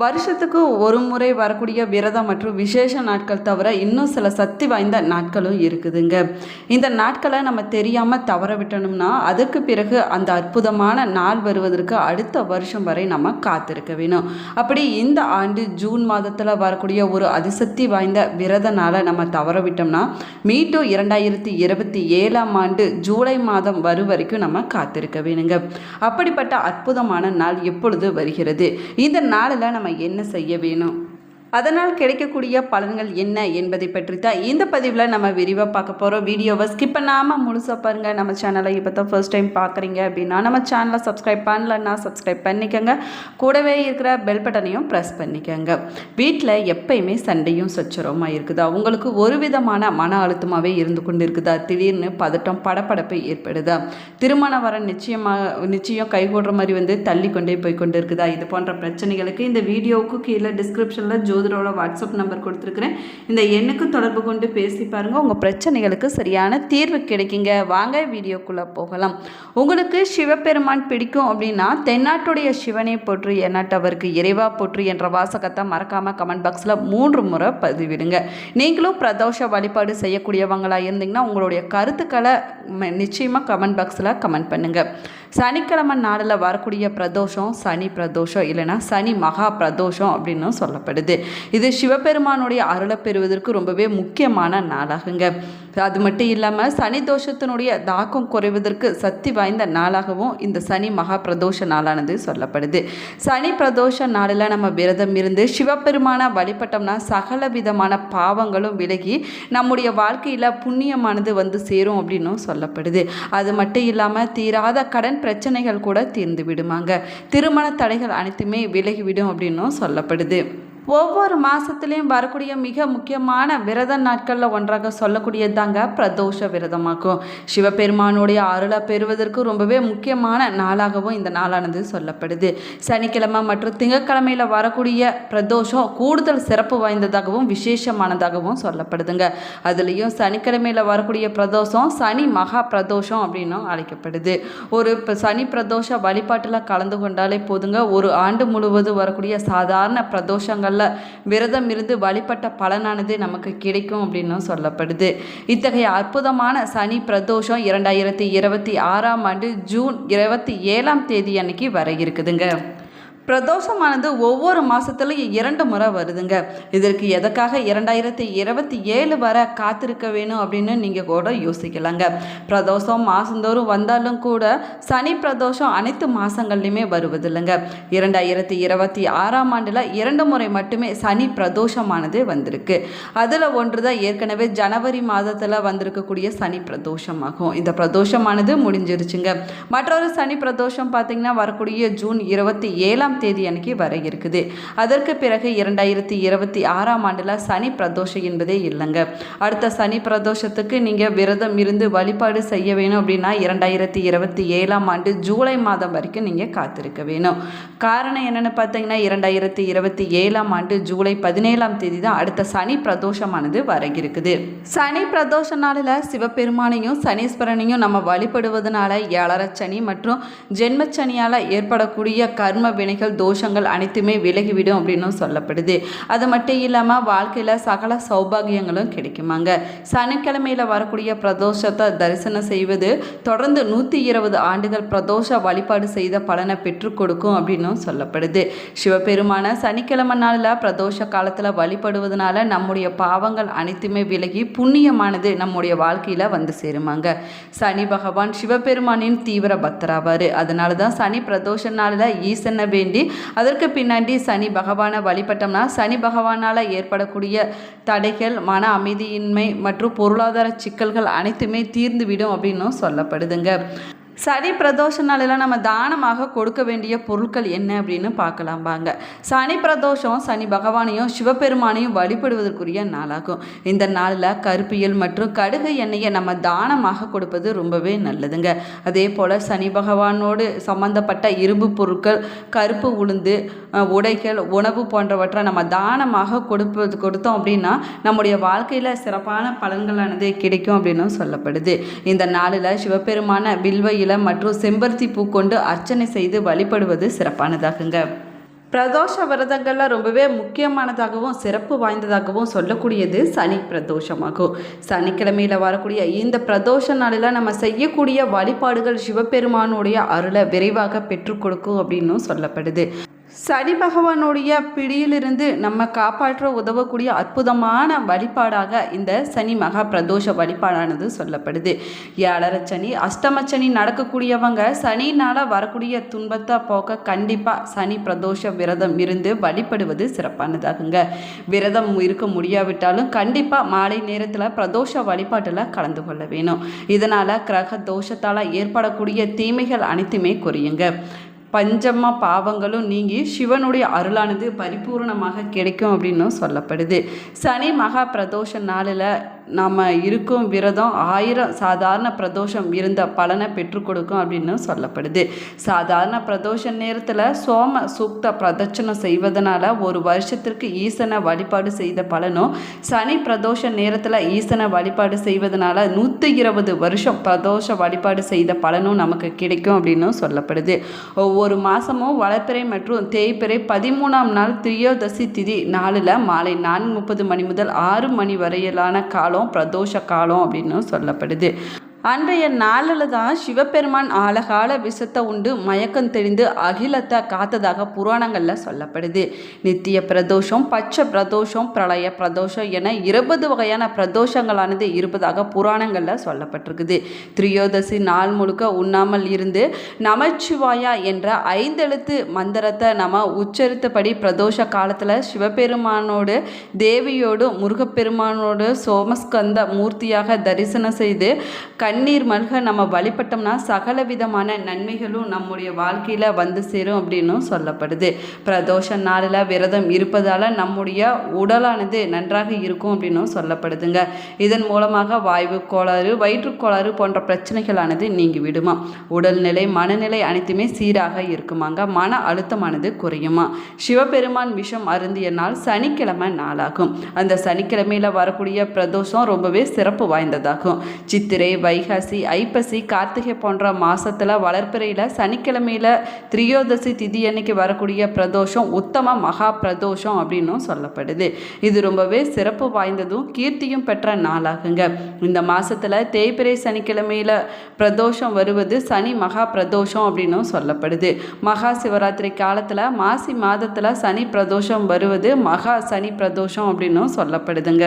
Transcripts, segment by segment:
வருஷத்துக்கு ஒரு முறை வரக்கூடிய விரதம் மற்றும் விசேஷ நாட்கள் தவிர இன்னும் சில சக்தி வாய்ந்த நாட்களும் இருக்குதுங்க. இந்த நாட்களை நம்ம தெரியாமல் தவற விட்டோம்னா அதுக்கு பிறகு அந்த அற்புதமான நாள் வருவதற்கு அடுத்த வருஷம் வரை நம்ம காத்திருக்க வேணும். அப்படி இந்த ஆண்டு ஜூன் மாதத்தில் வரக்கூடிய ஒரு அதிசக்தி வாய்ந்த விரத நாளை நம்ம தவற விட்டோம்னா மீண்டும் 2027ஆம் ஆண்டு ஜூலை மாதம் வரும் வரைக்கும் நம்ம காத்திருக்க வேணுங்க. அப்படிப்பட்ட அற்புதமான நாள் எப்பொழுது வருகிறது, இந்த நாளில் நம்ம என்ன செய்ய வேணும், அதனால் கிடைக்கக்கூடிய பலன்கள் என்ன என்பதை பற்றி தான் இந்த பதிவில் நம்ம விரிவாக பார்க்க போகிறோம். வீடியோவை ஸ்கிப் பண்ணாமல் முழுசாக பாருங்கள். நம்ம சேனலை இப்போ தான் ஃபர்ஸ்ட் டைம் பார்க்குறீங்க அப்படின்னா நம்ம சேனலை சப்ஸ்கிரைப் பண்ணலன்னா சப்ஸ்கிரைப் பண்ணிக்கோங்க. கூடவே இருக்கிற பெல் பட்டனையும் ப்ரெஸ் பண்ணிக்கோங்க. வீட்டில் எப்பயுமே சண்டையும் சச்சரவுமாக இருக்குதா, உங்களுக்கு ஒரு விதமான மன அழுத்தமாகவே இருந்து கொண்டு இருக்குதா, திடீர்னு பதட்டம் படப்படப்பு ஏற்படுதா, திருமண வர நிச்சயம் கைகூடுற மாதிரி தள்ளி கொண்டே போய் கொண்டு இருக்குதா, இது போன்ற பிரச்சனைகளுக்கு இந்த வீடியோவுக்கு கீழே டிஸ்கிரிப்ஷனில் ஜோதிடரோட வாட்ஸ்அப் நம்பர் கொடுத்துருக்குறேன். இந்த எண்ணுக்கு தொடர்பு கொண்டு பேசி பாருங்கள், உங்கள் பிரச்சனைகளுக்கு சரியான தீர்வு கிடைக்குங்க. வாங்க வீடியோக்குள்ளே போகலாம். உங்களுக்கு சிவபெருமான் பிடிக்கும் அப்படின்னா தென்னாட்டுடைய சிவனை போற்று எந்நாட்டவருக்கு இறைவா போற்று என்ற வாசகத்தை மறக்காமல் கமெண்ட் பாக்ஸில் 3 முறை பதிவிடுங்க. நீங்களும் பிரதோஷ வழிபாடு செய்யக்கூடியவங்களாக இருந்தீங்கன்னா உங்களுடைய கருத்துக்களை நிச்சயமாக கமெண்ட் பாக்ஸில் கமெண்ட் பண்ணுங்கள். சனிக்கிழமை நாளில் வரக்கூடிய பிரதோஷம் சனி பிரதோஷம் இல்லைன்னா சனி மகா பிரதோஷம் அப்படின்னு சொல்லப்படுது. இது சிவபெருமானுடைய அருளை பெறுவதற்கு ரொம்பவே முக்கியமான நாளாகுங்க. அது மட்டும் இல்லாமல் சனி தோஷத்தினுடைய தாக்கம் குறைவதற்கு சக்தி வாய்ந்த நாளாகவும் இந்த சனி மகா பிரதோஷ நாளானது சொல்லப்படுது. சனி பிரதோஷ நாளில் நம்ம விரதம் இருந்து சிவபெருமான வழிபட்டோம்னா சகல விதமான பாவங்களும் விலகி நம்முடைய வாழ்க்கையில் புண்ணியமானது சேரும் அப்படின்னும் சொல்லப்படுது. அது மட்டும் இல்லாமல் தீராத கடன் பிரச்சனைகள் கூட தீர்ந்து விடுமாங்க. திருமண தடைகள் அனைத்துமே விலகிவிடும் அப்படின்னும் சொல்லப்படுது. ஒவ்வொரு மாதத்துலேயும் வரக்கூடிய மிக முக்கியமான விரத நாட்களில் ஒன்றாக சொல்லக்கூடியதாங்க பிரதோஷ விரதமாகும். சிவபெருமானுடைய அருளை பெறுவதற்கு ரொம்பவே முக்கியமான நாளாகவும் இந்த நாளானது சொல்லப்படுது. சனிக்கிழமை மற்றும் திங்கட்கிழமையில் வரக்கூடிய பிரதோஷம் கூடுதல் சிறப்பு வாய்ந்ததாகவும் விசேஷமானதாகவும் சொல்லப்படுதுங்க. அதுலேயும் சனிக்கிழமையில் வரக்கூடிய பிரதோஷம் சனி மகா பிரதோஷம் அப்படின்னும் அழைக்கப்படுது. ஒரு சனி பிரதோஷ வழிபாட்டில் கலந்து கொண்டாலே போதுங்க, ஒரு ஆண்டு முழுவதும் வரக்கூடிய சாதாரண பிரதோஷங்கள் விரதம் இருந்து வழிபட்ட பலனானது நமக்கு கிடைக்கும் அப்படின்னு சொல்லப்படுது. இத்தகைய அற்புதமான சனி பிரதோஷம் 2026ஆம் ஆண்டு ஜூன் 27ஆம் தேதி அன்னைக்கு வர இருக்குதுங்க. பிரதோஷமானது ஒவ்வொரு மாதத்துலையும் 2 முறை வருதுங்க. இதற்கு எதற்காக 2027 வர காத்திருக்க வேணும் அப்படின்னு நீங்கள் கூட யோசிக்கலாங்க. பிரதோஷம் மாதந்தோறும் வந்தாலும் கூட சனி பிரதோஷம் அனைத்து மாதங்கள்லையுமே வருவதில்லைங்க. 2026ஆம் ஆண்டில் 2 முறை மட்டுமே சனி பிரதோஷமானது வந்திருக்கு. அதில் ஒன்று தான் ஏற்கனவே ஜனவரி மாதத்தில் வந்திருக்கக்கூடிய சனி பிரதோஷமாகும். இந்த பிரதோஷமானது முடிஞ்சிருச்சுங்க. மற்றொரு சனி பிரதோஷம் பார்த்திங்கன்னா வரக்கூடிய ஜூன் 27ஆம் தேதி அன்னைக்கு வர இருக்குது. அதற்கு பிறகு 2026ஆம் ஆண்டில் சனி பிரதோஷம் என்பதே இல்லைங்க. அடுத்த சனி பிரதோஷத்துக்கு நீங்கள் விரதம் இருந்து வழிபாடு செய்ய வேணும் அப்படின்னா 2027ஆம் ஆண்டு ஜூலை மாதம் வரைக்கும் நீங்கள் காத்திருக்க வேணும். காரணம் என்னென்னு பார்த்தீங்கன்னா 2027ஆம் ஆண்டு ஜூலை 17ஆம் தேதி தான் அடுத்த சனி பிரதோஷமானது வர இருக்குது. சனி பிரதோஷ நாளில் சிவபெருமானையும் சனீஸ்வரனையும் நம்ம வழிபடுவதனால ஏழரச்சனி மற்றும் ஜென்மச்சனியால் ஏற்படக்கூடிய கர்ம வினைகள் தோஷங்கள் அனைத்துமே விலகிவிடும் அப்படின்னு சொல்லப்படுது. அது மட்டும் இல்லாமல் வாழ்க்கையில் சகல சௌபாகியங்களும் கிடைக்குமாங்க. சனிக்கிழமையில் வரக்கூடிய பிரதோஷத்தை தரிசனம் செய்வது தொடர்ந்து 120 ஆண்டுகள் பிரதோஷ வழிபாடு செய்த பலனை பெற்றுக் கொடுக்கும் அப்படின்னு சொல்லப்படுது. சிவபெருமான சனிக்கிழமை நாளில் பிரதோஷ காலத்தில் வழிபடுவதனால நம்முடைய பாவங்கள் அனைத்துமே விலகி புண்ணியமானது நம்முடைய வாழ்க்கையில் சேருமாங்க. சனி பகவான் சிவபெருமானின் தீவிர பக்தராவார். அதனால தான் சனி பிரதோஷ நாளில் ஈசனை வேண்டி அதற்கு பின்னாடி சனி பகவானை வழிபட்டோம்னா சனி பகவானால் ஏற்படக்கூடிய தடைகள், மன அமைதியின்மை மற்றும் பொருளாதார சிக்கல்கள் அனைத்துமே தீர்ந்துவிடும் அப்படின்னு சொல்லப்படுதுங்க. சனி பிரதோஷ நாளில் நம்ம தானமாக கொடுக்க வேண்டிய பொருட்கள் என்ன அப்படின்னு பார்க்கலாம் வாங்க. சனி பிரதோஷம் சனி பகவானையும் சிவபெருமானையும் வழிபடுவதற்குரிய நாளாகும். இந்த நாளில் கருப்பியல் மற்றும் கடுகு எண்ணெயை நம்ம தானமாக கொடுப்பது ரொம்பவே நல்லதுங்க. அதே போல் சனி பகவானோடு சம்பந்தப்பட்ட இரும்பு பொருட்கள், கருப்பு உளுந்து, உடைகள், உணவு போன்றவற்றை நம்ம தானமாக கொடுத்தோம் அப்படின்னா நம்முடைய வாழ்க்கையில் சிறப்பான பலன்களானது கிடைக்கும் அப்படின்னு சொல்லப்படுது. இந்த நாளில் சிவபெருமான வில்வ இலை மற்றும் செம்பருத்தி பூ கொண்டு அர்ச்சனை செய்து வழிபடுவது சிறப்பானதாகுங்க. பிரதோஷ விரதங்களில் ரொம்பவே முக்கியமானதாகவும் சிறப்பு வாய்ந்ததாகவும் சொல்லக்கூடியது சனி பிரதோஷமாகும். சனிக்கிழமையில் வரக்கூடிய இந்த பிரதோஷ நாளில் நம்ம செய்யக்கூடிய வழிபாடுகள் சிவபெருமானுடைய அருளை விரைவாக பெற்றுக் கொடுக்கும் அப்படின்னு சொல்லப்படுது. சனி பகவானுடைய பிடியிலிருந்து நம்ம காப்பாற்ற உதவக்கூடிய அற்புதமான வழிபாடாக இந்த சனி மகா பிரதோஷ வழிபாடானது சொல்லப்படுது. ஏழரை சனி அஷ்டம சனி நடக்கக்கூடியவங்க சனினால் வரக்கூடிய துன்பத்தை போக்க கண்டிப்பாக சனி பிரதோஷ விரதம் இருந்து வழிபடுவது சிறப்பானதாகுங்க. விரதம் இருக்க முடியாவிட்டாலும் கண்டிப்பாக மாலை நேரத்தில் பிரதோஷ வழிபாட்டில் கலந்து கொள்ள வேணும். இதனால் கிரக தோஷத்தால் ஏற்படக்கூடிய தீமைகள் அனைத்துமே குறையுங்க. பஞ்சம பாவங்களும் நீங்கி சிவனுடைய அருளானது பரிபூர்ணமாக கிடைக்கும் அப்படின்னு சொல்லப்படுது. சனி மகா பிரதோஷ நாளில் நாம் இருக்கும் விரதம் 1000 சாதாரண பிரதோஷம் இருந்த பலனை பெற்றுக் கொடுக்கும் அப்படின்னு சொல்லப்படுது. சாதாரண பிரதோஷ நேரத்தில் சோம சூக்த பிரதட்சணம் செய்வதனால ஒரு வருஷத்திற்கு ஈசனை வழிபாடு செய்த பலனும், சனி பிரதோஷ நேரத்தில் ஈசனை வழிபாடு செய்வதனால 120 வருஷம் பிரதோஷ வழிபாடு செய்த பலனும் நமக்கு கிடைக்கும் அப்படின்னு சொல்லப்படுது. ஒவ்வொரு மாதமும் வளர்ப்பிறை மற்றும் தேய்பிறை 13ஆம் நாள் திரியோதசி திதி நாளில் மாலை 4:30 மணி முதல் 6 மணி வரையிலான காலம் பிரதோஷ காலம் அப்படின்னு சொல்லப்படுது. அன்றைய நாளில் தான் சிவபெருமான் ஆழகால விஷத்தை உண்டு மயக்கம் தெளிந்து அகிலத்தை காத்ததாக புராணங்களில் சொல்லப்படுது. நித்திய பிரதோஷம், பட்ச பிரதோஷம், பிரளய பிரதோஷம் என 20 வகையான பிரதோஷங்களானது இருப்பதாக புராணங்களில் சொல்லப்பட்டிருக்குது. திரியோதசி நாள் முழுக்க உண்ணாமல் இருந்து நமச்சிவாயா என்ற 5 எழுத்து மந்திரத்தை நம்ம உச்சரித்தபடி பிரதோஷ காலத்தில் சிவபெருமானோடு தேவியோடு முருகப்பெருமானோடு சோமஸ்கந்த மூர்த்தியாக தரிசனம் செய்து கண்ணீர் மல்க நம்ம வழிபட்டோம்னா சகல விதமான நன்மைகளும் நம்முடைய வாழ்க்கையில் வந்து சேரும் அப்படின்னு சொல்லப்படுது. பிரதோஷ நாளில் விரதம் இருப்பதால் நம்முடைய உடலானது நன்றாக இருக்கும் அப்படின்னு சொல்லப்படுதுங்க. இதன் மூலமாக வாய்வு கோளாறு, வயிற்றுக்கோளாறு போன்ற பிரச்சனைகளானது நீங்கி விடுமா. உடல்நிலை மனநிலை அனைத்துமே சீராக இருக்குமாங்க. மன அழுத்தமானது குறையுமா. சிவபெருமான் விஷம் அருந்திய நாள் சனிக்கிழமை நாளாகும். அந்த சனிக்கிழமையில் வரக்கூடிய பிரதோஷம் ரொம்பவே சிறப்பு வாய்ந்ததாகும். சித்திரை, வைகாசி, ஐப்பசி, கார்த்திகை போன்ற மாசத்துல வளர்ப்பிறையில் சனிக்கிழமையில் திரியோதசி திதி அன்னைக்கு வரக்கூடிய பிரதோஷம் உத்தம மகா பிரதோஷம் அப்படின்னும் சொல்லப்படுது. இது ரொம்பவே சிறப்பு வாய்ந்ததும் கீர்த்தியும் பெற்ற நாளாகுங்க. இந்த மாசத்துல தேய்பிறை சனிக்கிழமையில் பிரதோஷம் வருவது சனி மகா பிரதோஷம் அப்படின்னும் சொல்லப்படுது. மகா சிவராத்திரி காலத்தில் மாசி மாதத்தில் சனி பிரதோஷம் வருவது மகா சனி பிரதோஷம் அப்படின்னும் சொல்லப்படுதுங்க.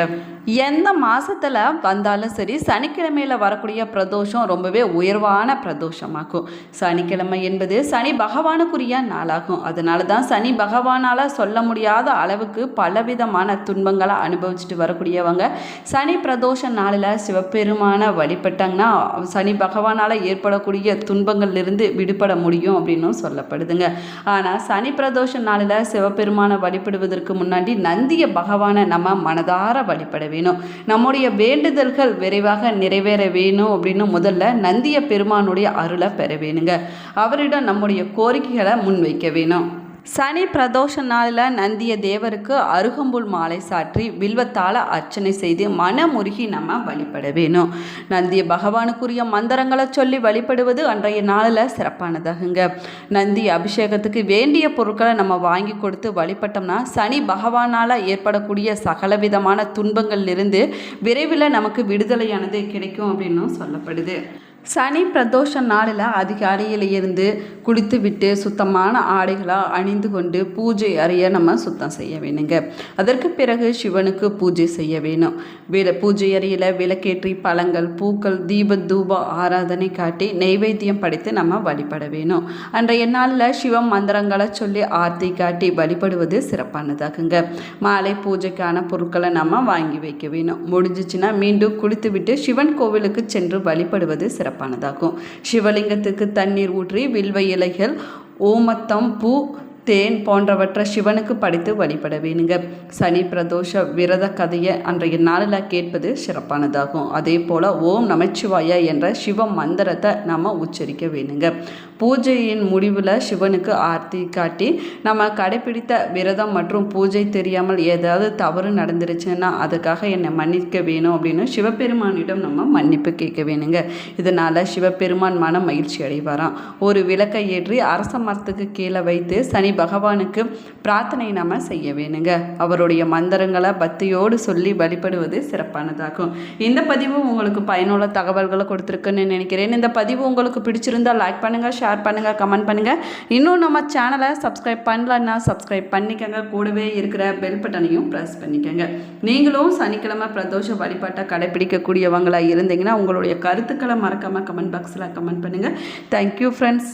எந்த மாதத்தில் வந்தாலும் சரி சனிக்கிழமையில் வரக்கூடிய பிரதோஷம் ரொம்பவே உயர்வான பிரதோஷமாகும். சனிக்கிழமை என்பது சனி பகவானுக்குரிய நாளாகும். அதனால தான் சனி பகவானால் சொல்ல முடியாத அளவுக்கு பலவிதமான துன்பங்களை அனுபவிச்சுட்டு வரக்கூடியவங்க சனி பிரதோஷ நாளில் சிவபெருமான வழிபட்டாங்கன்னா சனி பகவானால் ஏற்படக்கூடிய துன்பங்கள்லிருந்து விடுபட முடியும் அப்படின்னு சொல்லப்படுதுங்க. ஆனால் சனி பிரதோஷ நாளில் சிவபெருமானை வழிபடுவதற்கு முன்னாடி நந்திய பகவானை நம்ம மனதார வழிபட வேணும். நம்முடைய வேண்டுதல்கள் விரைவாக நிறைவேற வேணும் அப்படின்னு முதல்ல நந்திய பெருமானுடைய அருளை பெற வேணுங்க. அவரிடம் நம்முடைய கோரிக்கைகளை முன்வைக்க வேணும். சனி பிரதோஷ நாளில் நந்திய தேவருக்கு அருகம்புல் மாலை சாற்றி வில்வத்தால் அர்ச்சனை செய்து மனமுருகி நம்ம வழிபட வேணும். நந்திய பகவானுக்குரிய மந்திரங்களை சொல்லி வழிபடுவது அன்றைய நாளில் சிறப்பானதாகுங்க. நந்தி அபிஷேகத்துக்கு வேண்டிய பொருட்களை நம்ம வாங்கி கொடுத்து வழிபட்டோம்னா சனி பகவானால் ஏற்படக்கூடிய சகலவிதமான துன்பங்கள்லிருந்து விரைவில் நமக்கு விடுதலையானது கிடைக்கும் அப்படின்னும் சொல்லப்படுது. சனி பிரதோஷ நாளில் அதிகாலையில் இருந்து குளித்து விட்டு சுத்தமான ஆடைகளை அணிந்து கொண்டு பூஜை அறையை நம்ம சுத்தம் செய்ய வேணுங்க. அதற்கு பிறகு சிவனுக்கு பூஜை செய்ய வேணும். பூஜை அறையில் விளக்கேற்றி பழங்கள், பூக்கள், தீப தூப ஆராதனை காட்டி நெய்வேத்தியம் படைத்து நம்ம வழிபட வேணும். அன்றைய நாளில் சிவம் மந்திரங்களை சொல்லி ஆர்த்தி காட்டி வழிபடுவது சிறப்பானதாகுங்க. மாலை பூஜைக்கான பொருட்களை நம்ம வாங்கி வைக்க வேணும். முடிஞ்சிச்சுன்னா மீண்டும் குளித்து விட்டு சிவன் கோவிலுக்கு சென்று வழிபடுவது சிறப்பானதாகும். சிவலிங்கத்துக்கு தண்ணீர் ஊற்றி வில்வ இலைகள், ஓமத்தம் பூ, தேன் போன்றவற்றை சிவனுக்கு படைத்து வழிபட வேணுங்க. சனி பிரதோஷ விரத கதையை அன்றைய நாளில் கேட்பது சிறப்பானதாகும். அதே போல் ஓம் நமச்சிவாய என்ற சிவ மந்திரத்தை நம்ம உச்சரிக்க வேணுங்க. பூஜையின் முடிவில் சிவனுக்கு ஆர்த்தி காட்டி நம்ம கடைப்பிடித்த விரதம் மற்றும் பூஜை தெரியாமல் ஏதாவது தவறு நடந்துருச்சுன்னா அதுக்காக என்னை மன்னிக்க வேணும் அப்படின்னு சிவபெருமானிடம் நம்ம மன்னிப்பு கேட்க வேணுங்க. இதனால் சிவபெருமான் மன மகிழ்ச்சி அடைவாராம். ஒரு விளக்கை ஏற்றி அரச மரத்துக்கு கீழே வைத்து சனி பகவானுக்கு பிரார்த்தனை நம்ம செய்ய வேணுங்க. அவருடைய மந்திரங்களை பக்தியோடு சொல்லி வழிபடுவது சிறப்பானதாகும். இந்த பதிவு உங்களுக்கு பயனுள்ள தகவல்களை கொடுத்துருக்குன்னு நினைக்கிறேன். இந்த பதிவு உங்களுக்கு பிடிச்சிருந்தால் லைக் பண்ணுங்கள், ஷேர் பண்ணுங்கள், கமெண்ட் பண்ணுங்கள். இன்னும் நம்ம சேனலை சப்ஸ்கிரைப் பண்ணலன்னா சப்ஸ்கிரைப் பண்ணிக்கங்க. கூடவே இருக்கிற பெல் பட்டனையும் ப்ரெஸ் பண்ணிக்கங்க. நீங்களும் சனிக்கிழமை பிரதோஷ வழிபாட்டை கடைப்பிடிக்கக்கூடியவங்களாக இருந்தீங்கன்னா உங்களுடைய கருத்துக்களை மறக்காமல் கமெண்ட் பாக்ஸில் கமெண்ட் பண்ணுங்கள். Thank you friends.